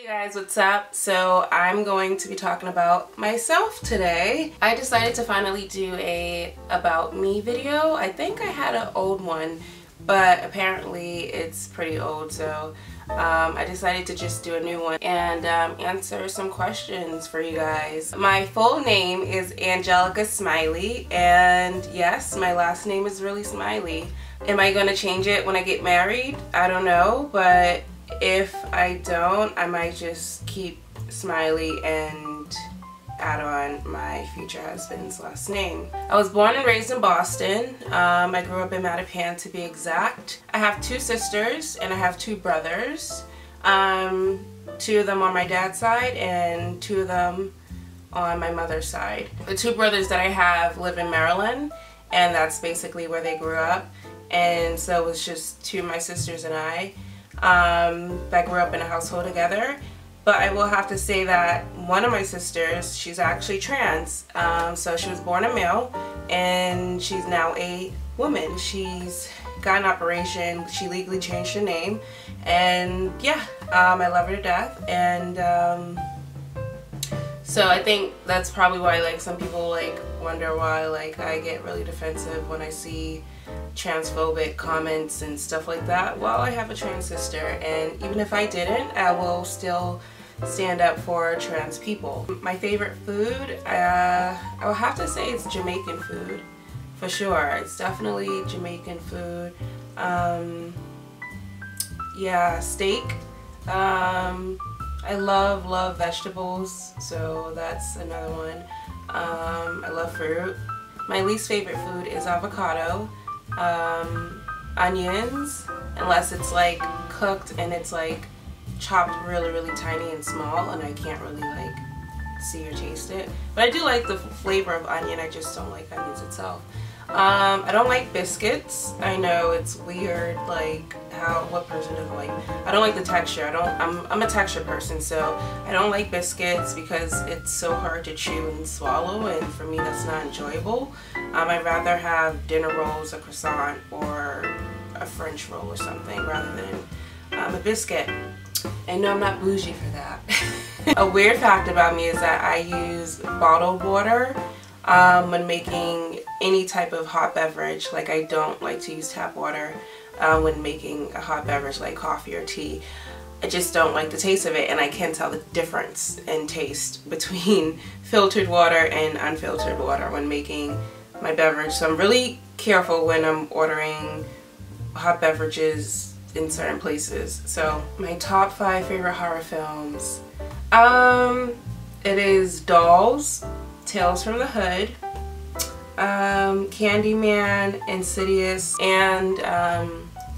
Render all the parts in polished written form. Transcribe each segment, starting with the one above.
Hey guys, what's up? So I'm going to be talking about myself today. I decided to finally do a about me video. I think I had an old one, but apparently it's pretty old, so I decided to just do a new one and answer some questions for you guys. My full name is Angelica Smiley, and yes, my last name is really Smiley. Am I going to change it when I get married? I don't know, but if I don't, I might just keep Smiley and add on my future husband's last name. I was born and raised in Boston. I grew up in Mattapan to be exact. I have two sisters and I have two brothers. Two of them on my dad's side and two of them on my mother's side. The two brothers that I have live in Maryland, and that's basically where they grew up. And so it was just two of my sisters and I that grew up in a household together. But I will have to say that one of my sisters, she's actually trans. So she was born a male and she's now a woman. She's got an operation. She legally changed her name, and yeah, I love her to death. And so I think that's probably why like some people like wonder why like I get really defensive when I see transphobic comments and stuff like that. Well, I have a trans sister, and even if I didn't, I will still stand up for trans people. My favorite food, I will have to say it's Jamaican food for sure. It's definitely Jamaican food. Yeah, steak. I love vegetables, so that's another one. I love fruit. My least favorite food is avocado. Onions, unless it's like cooked and it's like chopped really tiny and small and I can't really like see or taste it. But I do like the flavor of onion, I just don't like onions itself. I don't like biscuits. I know it's weird, like what person doesn't like. I don't like the texture. I'm a texture person, so I don't like biscuits because it's so hard to chew and swallow, and for me that's not enjoyable. I'd rather have dinner rolls, a croissant, or a French roll or something rather than a biscuit. And no, I'm not bougie for that. A weird fact about me is that I use bottled water when making any type of hot beverage. Like I don't like to use tap water when making a hot beverage like coffee or tea. I just don't like the taste of it, and I can tell the difference in taste between filtered water and unfiltered water when making my beverage. So I'm really careful when I'm ordering hot beverages in certain places. So my top 5 favorite horror films. It is Dolls, Tales from the Hood, Candyman, Insidious, and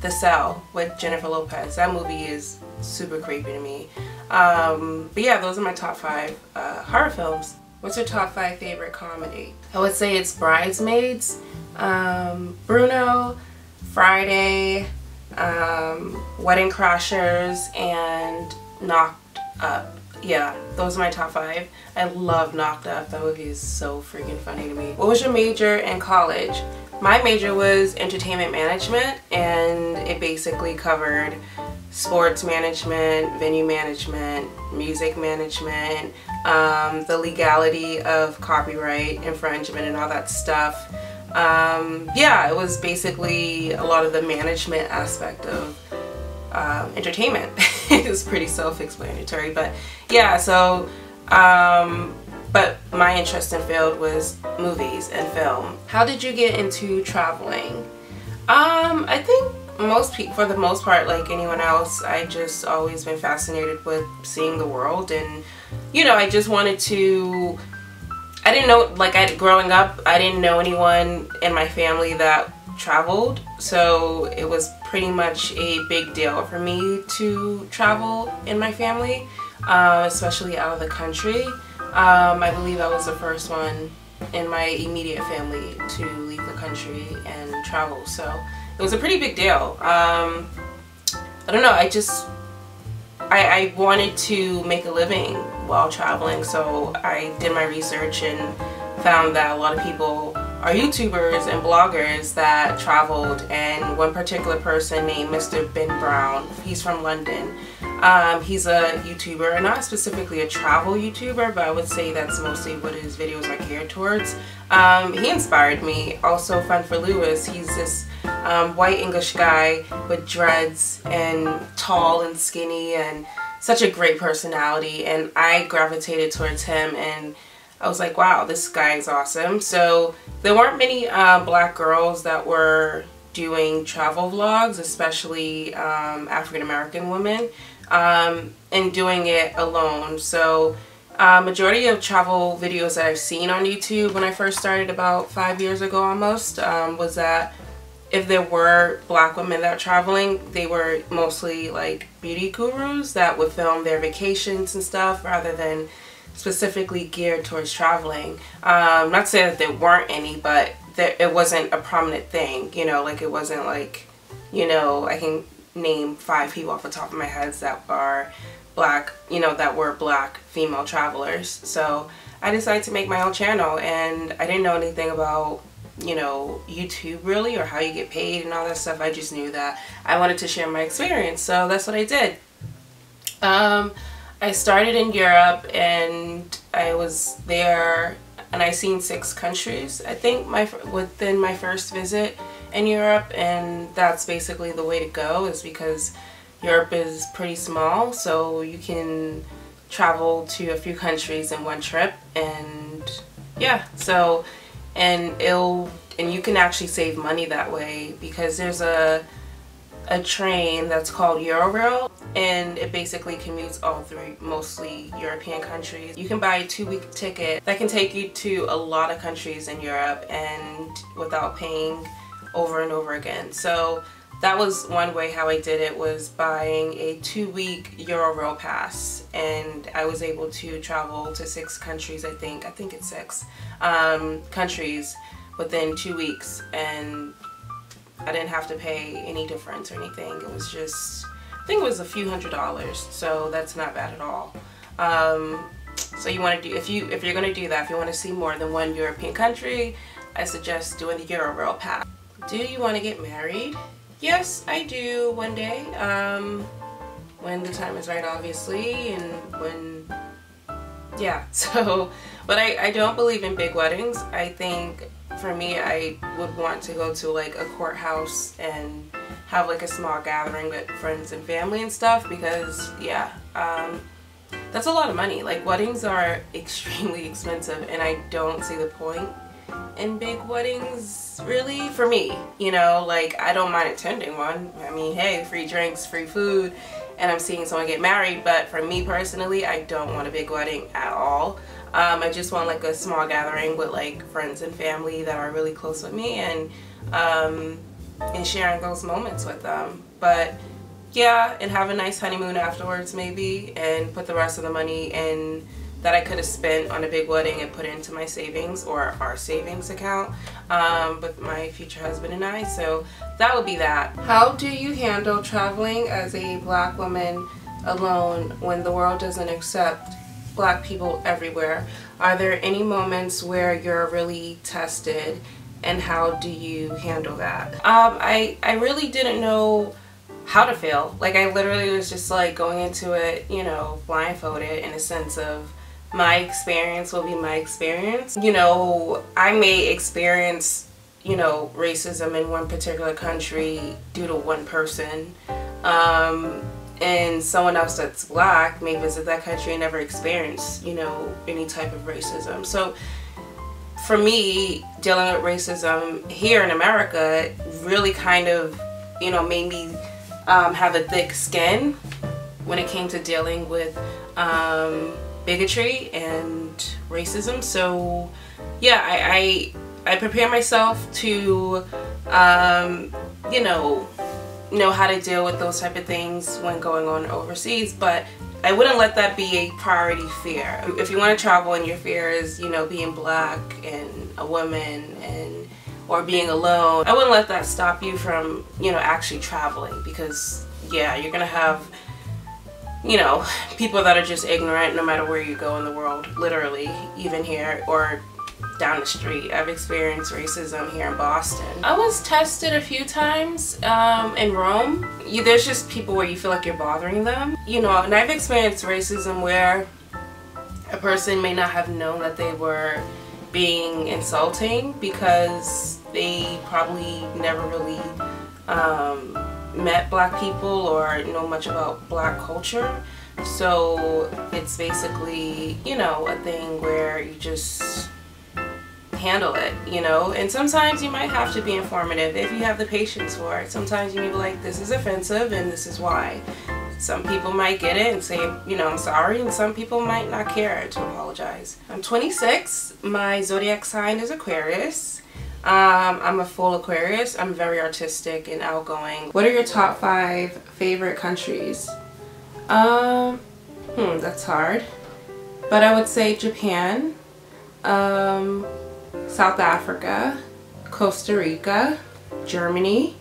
The Cell with Jennifer Lopez. That movie is super creepy to me. But yeah, those are my top 5 horror films. What's your top 5 favorite comedy? I would say it's Bridesmaids, Bruno, Friday, Wedding Crashers, and Knocked Up. Yeah, those are my top 5. I love Knocked Up. That movie is so freaking funny to me. What was your major in college? My major was entertainment management, and it basically covered sports management, venue management, music management, the legality of copyright infringement and all that stuff. Yeah, it was basically a lot of the management aspect of entertainment. It was pretty self-explanatory, but yeah, so but my interest in field was movies and film. How did you get into traveling? I think most people, for the most part, like anyone else, I just always been fascinated with seeing the world, and you know, I just wanted to. I didn't know, like growing up, I didn't know anyone in my family that traveled, so it was pretty much a big deal for me to travel in my family, especially out of the country. I believe I was the first one in my immediate family to leave the country and travel, so it was a pretty big deal. I don't know, I wanted to make a living while traveling, so I did my research and found that a lot of people are YouTubers and bloggers that traveled, and one particular person named Mr. Ben Brown, he's from London, He's a YouTuber, not specifically a travel YouTuber, but I would say that's mostly what his videos are geared towards. He inspired me. Also, Fun for Lewis, he's this white English guy with dreads and tall and skinny and such a great personality, and I gravitated towards him, and I was like, wow, this guy is awesome. So there weren't many black girls that were doing travel vlogs, especially African American women, and doing it alone. So majority of travel videos that I've seen on YouTube when I first started about 5 years ago almost, was that if there were black women that were traveling, they were mostly like beauty gurus that would film their vacations and stuff rather than specifically geared towards traveling. Not saying that there weren't any, but it wasn't a prominent thing, you know, like it wasn't like, you know, I can name 5 people off the top of my head that are black, you know, that were black female travelers. So I decided to make my own channel, and I didn't know anything about, you know, YouTube really, or how you get paid and all that stuff. I just knew that I wanted to share my experience, so that's what I did. I started in Europe, and I was there, and I seen 6 countries, I think, within my first visit in Europe, and that's basically the way to go, is because Europe is pretty small, so you can travel to a few countries in one trip, and yeah, so and you can actually save money that way, because there's a train that's called Eurail, and it basically commutes all through mostly European countries. You can buy a 2-week ticket that can take you to a lot of countries in Europe and without paying over and over again. So that was one way how I did it, was buying a 2-week Eurail pass, and I was able to travel to 6 countries, I think it's 6 countries within 2 weeks, and I didn't have to pay any difference or anything. It was just, I think it was a few $100s, so that's not bad at all. So you want to do, if you're going to do that, if you want to see more than one European country, I suggest doing the Eurail pass. Do you want to get married? Yes, I do one day, when the time is right, obviously, and when, yeah, so, but I don't believe in big weddings. I think for me, I would want to go to like a courthouse and have like a small gathering with friends and family and stuff, because yeah, that's a lot of money. Like, weddings are extremely expensive, and I don't see the point in big weddings really, for me, you know. Like, I don't mind attending one. I mean, hey, free drinks, free food, and I'm seeing someone get married, but for me personally, I don't want a big wedding at all. I just want like a small gathering with like friends and family that are really close with me, and sharing those moments with them. But yeah, and have a nice honeymoon afterwards maybe, and put the rest of the money in that I could have spent on a big wedding and put it into my savings, or our savings account, with my future husband and I. So that would be that. How do you handle traveling as a black woman alone when the world doesn't accept black people everywhere? Are there any moments where you're really tested, and how do you handle that? I really didn't know how to feel. Like, I literally was just like going into it, you know, blindfolded, in a sense of my experience will be my experience. You know, I may experience, you know, racism in one particular country due to one person, and someone else that's black may visit that country and never experience, you know, any type of racism. So for me, dealing with racism here in America really kind of, you know, made me have a thick skin when it came to dealing with bigotry and racism. So yeah, I prepare myself to you know how to deal with those type of things when going on overseas, but I wouldn't let that be a priority fear. If you want to travel and your fear is, you know, being black and a woman and or being alone, I wouldn't let that stop you from, you know, actually traveling, because yeah, you're gonna have, you know, people that are just ignorant no matter where you go in the world, literally, even here, or down the street. I've experienced racism here in Boston. I was tested a few times in Rome. There's just people where you feel like you're bothering them. You know, and I've experienced racism where a person may not have known that they were being insulting because they probably never really met black people or know much about black culture. So it's basically, you know, a thing where you just handle it, you know, and sometimes you might have to be informative if you have the patience for it. Sometimes you may be like, this is offensive and this is why. Some people might get it and say, you know, I'm sorry, and some people might not care to apologize. I'm 26. My zodiac sign is Aquarius. I'm a full Aquarius. I'm very artistic and outgoing. What are your top 5 favorite countries? That's hard. But I would say Japan, South Africa, Costa Rica, Germany,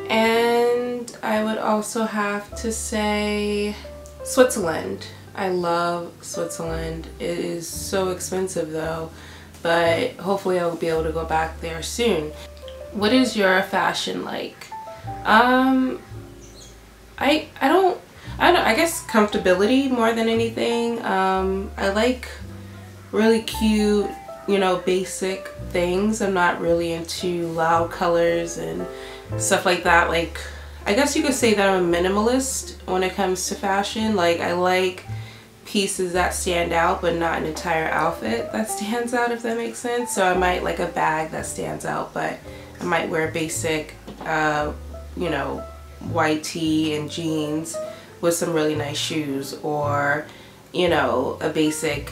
and I would also have to say Switzerland. I love Switzerland. It is so expensive though, but hopefully I'll be able to go back there soon. What is your fashion like? I guess comfortability more than anything. I like really cute, you know, basic things. I'm not really into loud colors and stuff like that. Like, I guess you could say that I'm a minimalist when it comes to fashion. Like, I like pieces that stand out, but not an entire outfit that stands out, if that makes sense. So I might like a bag that stands out, but I might wear basic, you know, white tee and jeans with some really nice shoes, or, you know, a basic,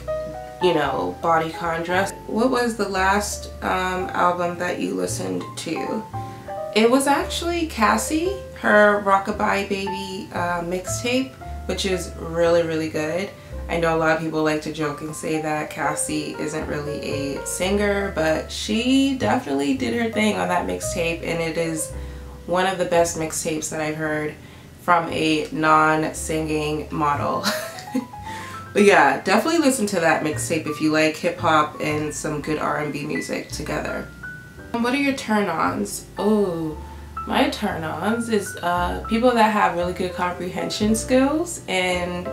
you know, bodycon dress. What was the last album that you listened to? It was actually Cassie, her Rockabye Baby mixtape, which is really, really good. I know a lot of people like to joke and say that Cassie isn't really a singer, but she definitely did her thing on that mixtape, and it is one of the best mixtapes that I've heard from a non-singing model. But yeah, definitely listen to that mixtape if you like hip-hop and some good R&B music together. And what are your turn-ons? Oh, my turn-ons is people that have really good comprehension skills, and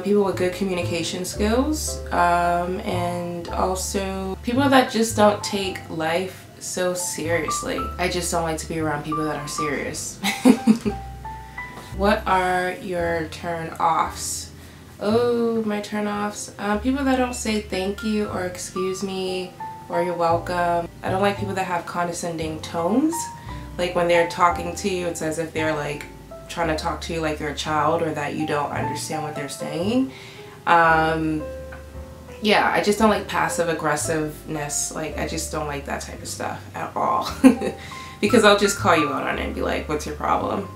people with good communication skills, and also people that just don't take life so seriously. I just don't like to be around people that are serious. What are your turn-offs? Oh, my turn-offs. People that don't say thank you or excuse me or you're welcome. I don't like people that have condescending tones. Like when they're talking to you, it's as if they're like trying to talk to you like you're a child, or that you don't understand what they're saying. Yeah, I just don't like passive aggressiveness. Like, I just don't like that type of stuff at all. Because I'll just call you out on it and be like, what's your problem?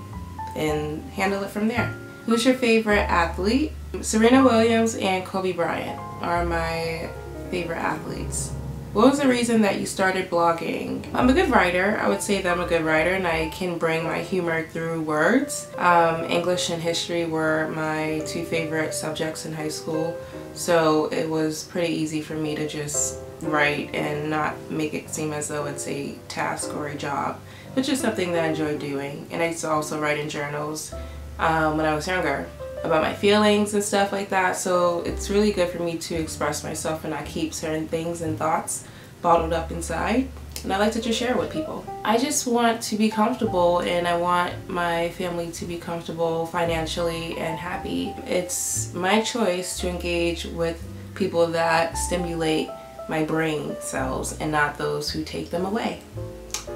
And handle it from there. Who's your favorite athlete? Serena Williams and Kobe Bryant are my favorite athletes. What was the reason that you started blogging? I'm a good writer. I would say that I'm a good writer, and I can bring my humor through words. English and history were my 2 favorite subjects in high school, so it was pretty easy for me to just write and not make it seem as though it's a task or a job, which is something that I enjoy doing. And I used to also write in journals when I was younger about my feelings and stuff like that, so it's really good for me to express myself and not keep certain things and thoughts bottled up inside, and I like to just share with people. I just want to be comfortable, and I want my family to be comfortable financially and happy. It's my choice to engage with people that stimulate my brain cells and not those who take them away.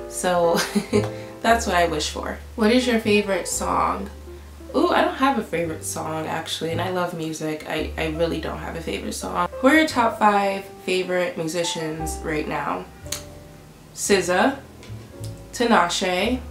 So that's what I wish for. What is your favorite song? Ooh, I don't have a favorite song actually, and I love music. I really don't have a favorite song. Who are your top 5 favorite musicians right now? SZA, Tinashe,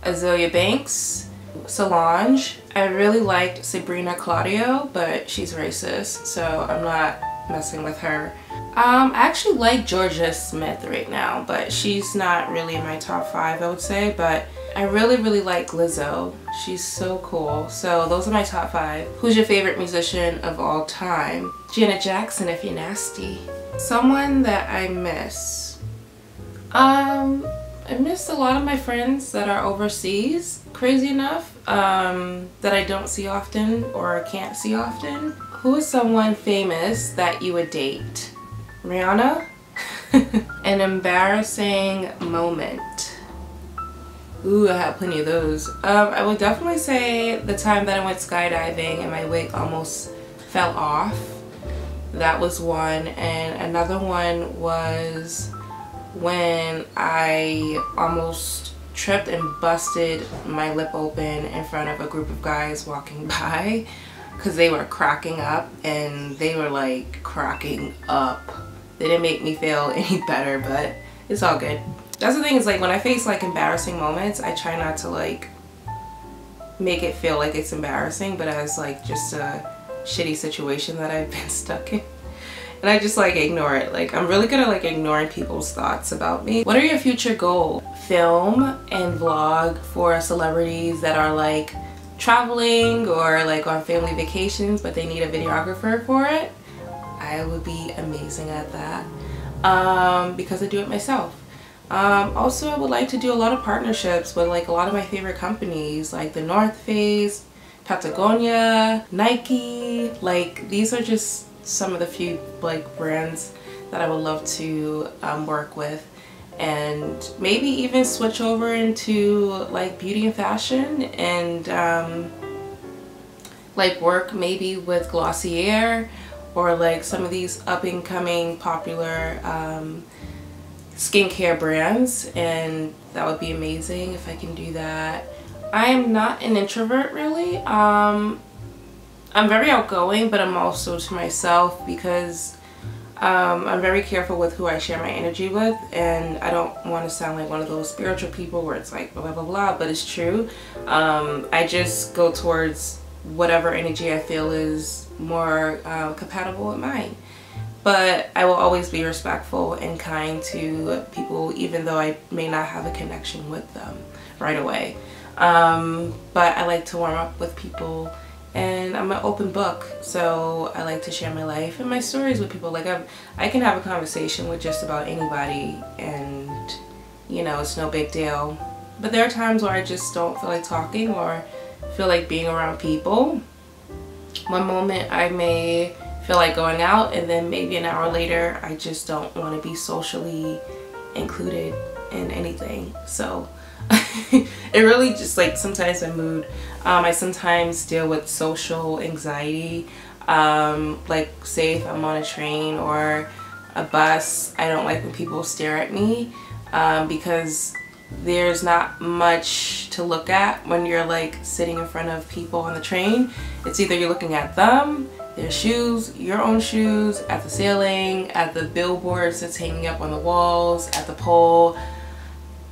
Azealia Banks, Solange. I really liked Sabrina Claudio, but she's racist, so I'm not messing with her. I actually like Georgia Smith right now, but she's not really in my top 5, I would say. But I really like Lizzo. She's so cool. So those are my top 5. Who's your favorite musician of all time? Janet Jackson, if you're nasty. Someone that I miss. I miss a lot of my friends that are overseas, crazy enough, that I don't see often or can't see often. Who is someone famous that you would date? Rihanna? An embarrassing moment. Ooh, I have plenty of those. I would definitely say the time that I went skydiving and my wig almost fell off. That was one. And another one was when I almost tripped and busted my lip open in front of a group of guys walking by because they were cracking up, and they were like cracking up. They didn't make me feel any better, but it's all good. That's the thing, is like when I face like embarrassing moments, I try not to like make it feel like it's embarrassing, but as like just a shitty situation that I've been stuck in. And I just like ignore it. Like I'm really good at like ignoring people's thoughts about me. What are your future goals? Film and vlog for celebrities that are like traveling or like on family vacations, but they need a videographer for it. I would be amazing at that because I do it myself. Also, I would like to do a lot of partnerships with like a lot of my favorite companies, like the North Face, Patagonia, Nike. Like these are just some of the few like brands that I would love to work with, and maybe even switch over into like beauty and fashion, and like work maybe with Glossier or like some of these up and coming popular skincare brands, and that would be amazing if I can do that. I am not an introvert really. I'm very outgoing, but I'm also to myself because I'm very careful with who I share my energy with, and I don't want to sound like one of those spiritual people where it's like blah blah blah, but it's true. I just go towards whatever energy I feel is more compatible with mine. But I will always be respectful and kind to people, even though I may not have a connection with them right away. But I like to warm up with people, and I'm an open book, so I like to share my life and my stories with people. Like I can have a conversation with just about anybody, and you know, it's no big deal. But there are times where I just don't feel like talking or feel like being around people. One moment I may feel like going out, and then maybe an hour later I just don't want to be socially included in anything. So it really just like sometimes my mood. I sometimes deal with social anxiety. Like say if I'm on a train or a bus, I don't like when people stare at me because there's not much to look at when you're like sitting in front of people on the train. It's either you're looking at them, their shoes, your own shoes, at the ceiling, at the billboards that's hanging up on the walls, at the pole.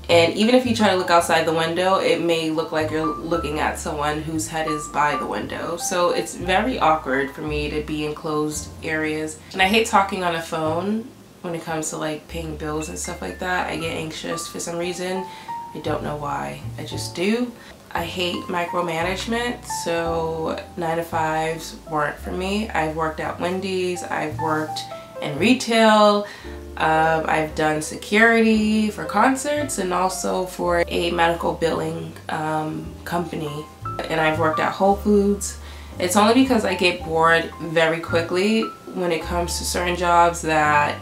And even if you try to look outside the window, it may look like you're looking at someone whose head is by the window. So it's very awkward for me to be in closed areas. And I hate talking on the phone when it comes to like paying bills and stuff like that. I get anxious for some reason. I don't know why. I just do. I hate micromanagement, so 9-to-5s weren't for me. I've worked at Wendy's, I've worked in retail, I've done security for concerts and also for a medical billing company, and I've worked at Whole Foods. It's only because I get bored very quickly when it comes to certain jobs that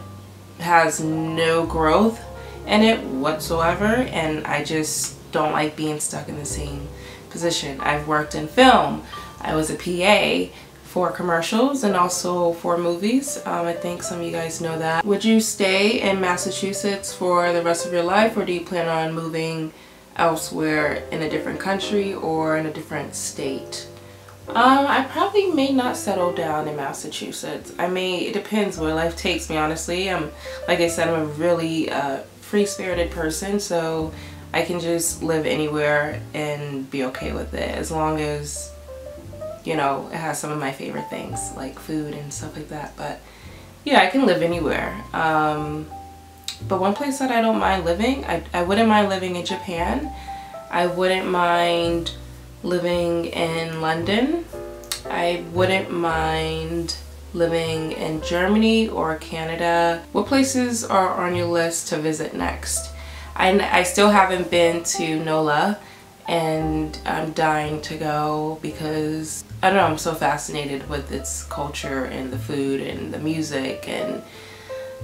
has no growth in it whatsoever, and I just don't like being stuck in the same position. I've worked in film. I was a PA for commercials and also for movies. I think some of you guys know that. Would you stay in Massachusetts for the rest of your life, or do you plan on moving elsewhere in a different country or in a different state? I probably may not settle down in Massachusetts. It depends where life takes me, honestly. Like I said, I'm a really free-spirited person, so I can just live anywhere and be okay with it, as long as, you know, it has some of my favorite things like food and stuff like that. But yeah, I can live anywhere. But one place that I don't mind living, I wouldn't mind living in Japan. I wouldn't mind living in London. I wouldn't mind living in Germany or Canada. What places are on your list to visit next? I still haven't been to NOLA, and I'm dying to go because I don't know, I'm so fascinated with its culture and the food and the music and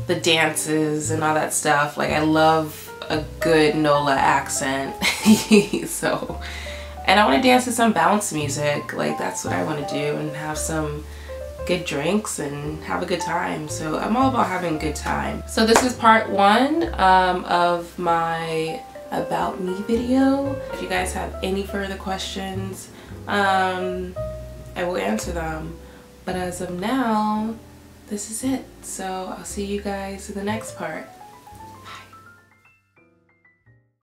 the dances and all that stuff. Like, I love a good NOLA accent. So, and I want to dance to some bounce music. Like, that's what I want to do, and have some good drinks and have a good time. So I'm all about having a good time. So this is part 1 of my about me video. If you guys have any further questions, I will answer them. But as of now, this is it. So I'll see you guys in the next part.